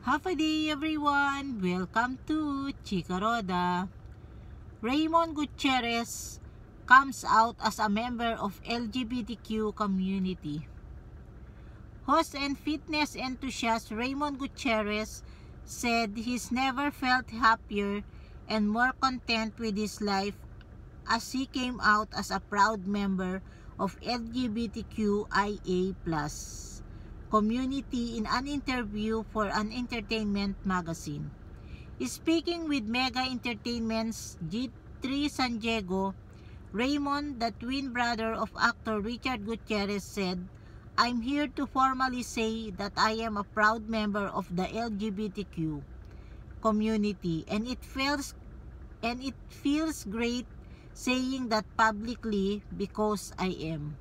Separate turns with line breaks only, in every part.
Half a day everyone, welcome to Chika Roda. Raymond Gutierrez comes out as a member of LGBTQ community. Host and fitness enthusiast Raymond Gutierrez said he's never felt happier and more content with his life as he came out as a proud member of LGBTQIA+ community in an interview for an entertainment magazine. Speaking with Mega Entertainment's G3 San Diego, Raymond, the twin brother of actor Richard Gutierrez, said, "I'm here to formally say that I am a proud member of the LGBTQ community and it feels great saying that publicly because I am.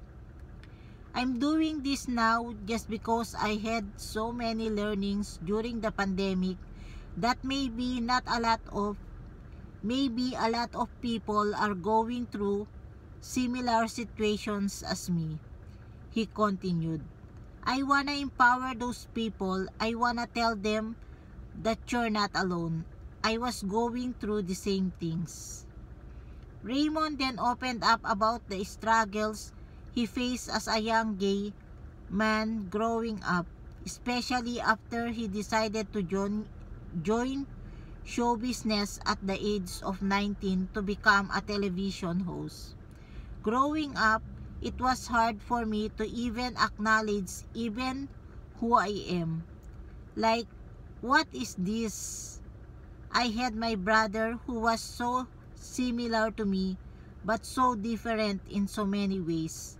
I'm doing this now just because I had so many learnings during the pandemic that maybe a lot of people are going through similar situations as me." He continued, "I wanna empower those people. I wanna tell them that you're not alone. I was going through the same things." Raymond then opened up about the struggles he faced as a young gay man growing up, especially after he decided to join show business at the age of 19 to become a television host. "Growing up, it was hard for me to even acknowledge even who I am. Like, what is this? I had my brother who was so similar to me but so different in so many ways.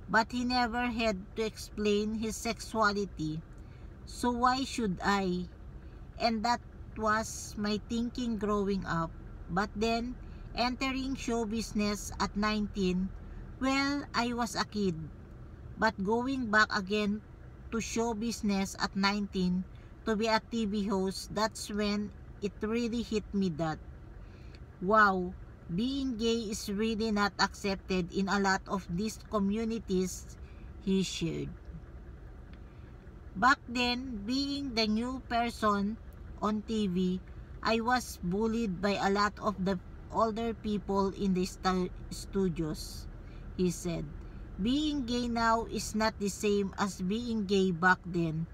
But he never had to explain his sexuality. So why should I? And that was my thinking growing up. But then, entering show business at 19, well, I was a kid. But going back again to show business at 19 to be a TV host, that's when it really hit me that, wow, being gay is really not accepted in a lot of these communities," he shared. "Back then, being the new person on TV, I was bullied by a lot of the older people in the studios," he said. "Being gay now is not the same as being gay back then.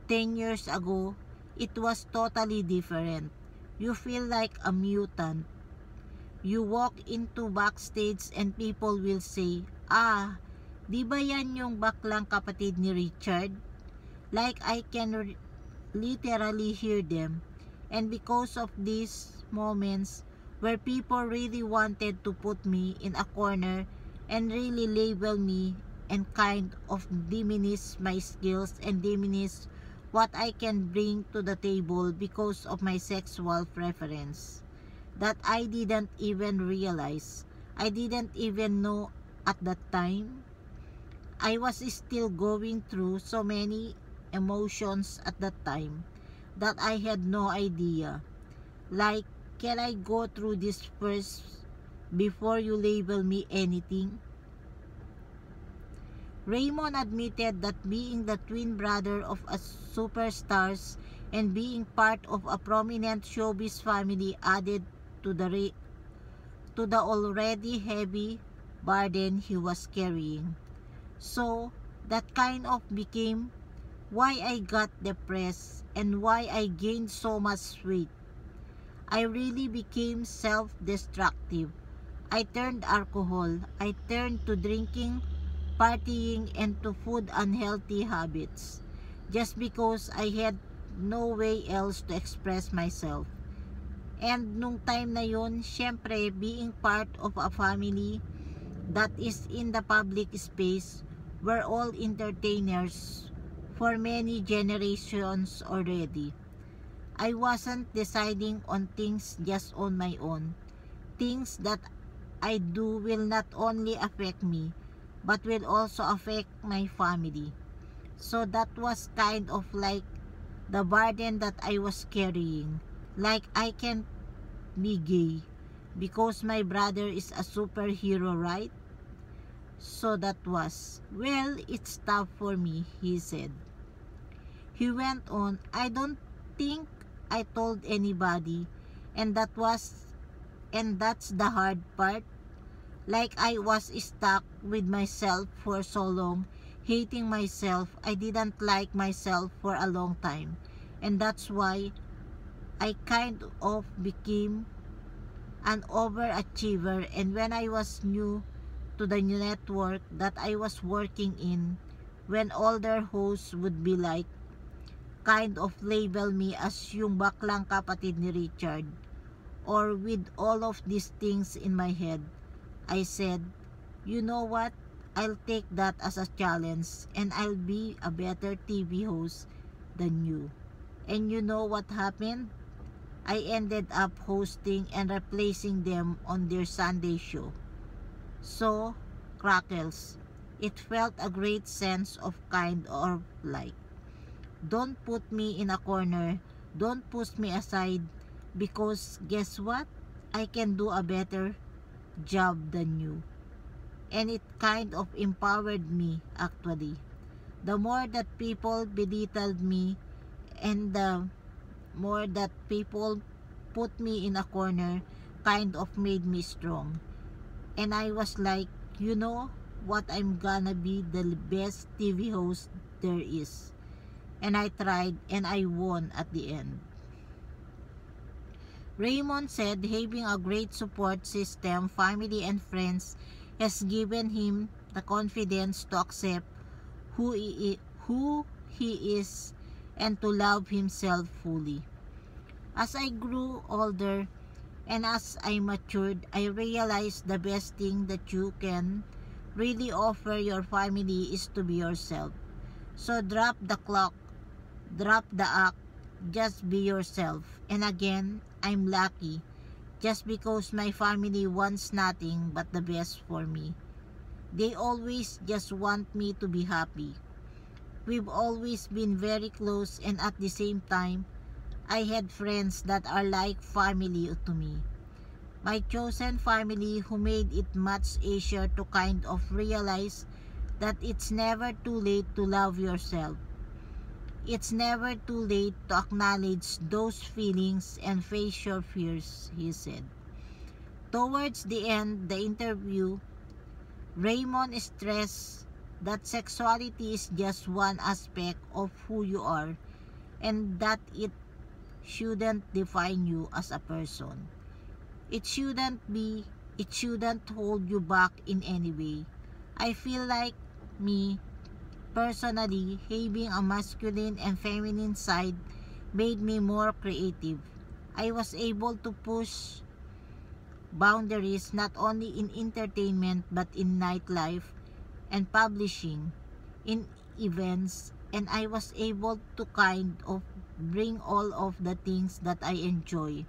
10 years ago, it was totally different. You feel like a mutant. You walk into backstage and people will say, 'Ah, di ba yan yung baklang kapatid ni Richard?' Like I can literally hear them. And because of these moments where people really wanted to put me in a corner and really label me and kind of diminish my skills and diminish what I can bring to the table because of my sexual preference that I didn't even realize. I didn't even know at that time. I was still going through so many emotions at that time that I had no idea. Like, can I go through this first before you label me anything?" Raymond admitted that being the twin brother of a superstars and being part of a prominent showbiz family added to the already heavy burden he was carrying. So, that kind of became why I got depressed and why I gained so much weight. I really became self-destructive. I turned alcohol. I turned to drinking, partying, and to food unhealthy habits just because I had no way else to express myself. And nung time na yun, syempre, being part of a family that is in the public space, we're all entertainers for many generations already. I wasn't deciding on things just on my own. Things that I do will not only affect me, but will also affect my family. So that was kind of like the burden that I was carrying. Like, I can't be gay because my brother is a superhero, right? So that was, well, it's tough for me," he said. He went on, "I don't think I told anybody, and that's the hard part. Like I was stuck with myself for so long, hating myself. I didn't like myself for a long time. And that's why I kind of became an overachiever. And when I was new to the new network that I was working in, when older hosts would be like, kind of label me as yung baklang kapatid ni Richard, or with all of these things in my head, I said, you know what? I'll take that as a challenge and I'll be a better TV host than you. And you know what happened? I ended up hosting and replacing them on their Sunday show. So, crackles, it felt a great sense of kind of like, don't put me in a corner, don't push me aside, because guess what? I can do a better job than you. And it kind of empowered me actually. The more that people belittled me and the more that people put me in a corner, kind of made me strong. And I was like, you know what, I'm gonna be the best TV host there is. And I tried and I won at the end. Raymond said having a great support system, family and friends, has given him the confidence to accept who he is and to love himself fully. As I grew older and as I matured, I realized the best thing that you can really offer your family is to be yourself. So drop the clock, drop the act, just be yourself. And again, I'm lucky just because my family wants nothing but the best for me. They always just want me to be happy. We've always been very close, and at the same time, I had friends that are like family to me. My chosen family who made it much easier to kind of realize that it's never too late to love yourself. It's never too late to acknowledge those feelings and face your fears, he said. Towards the end, the interview, Raymond stressed that sexuality is just one aspect of who you are and that it shouldn't define you as a person. It shouldn't hold you back in any way. I feel like me, personally, having a masculine and feminine side made me more creative. I was able to push boundaries not only in entertainment but in nightlife and publishing, in events, and I was able to kind of bring all of the things that I enjoy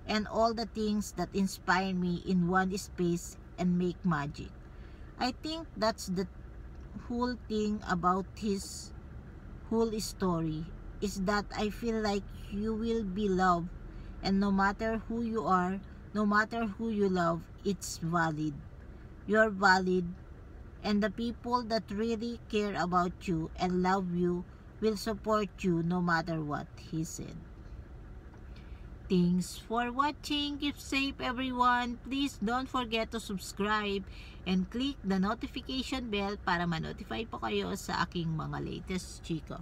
and all the things that inspire me in one space and make magic. I think that's the whole thing about his whole story, is that I feel like you will be loved, and no matter who you are, no matter who you love, it's valid. You're valid, and the people that really care about you and love you will support you no matter what, he said. Thanks for watching. Keep safe, everyone. Please don't forget to subscribe and click the notification bell para ma-notify po kayo sa aking mga latest chika.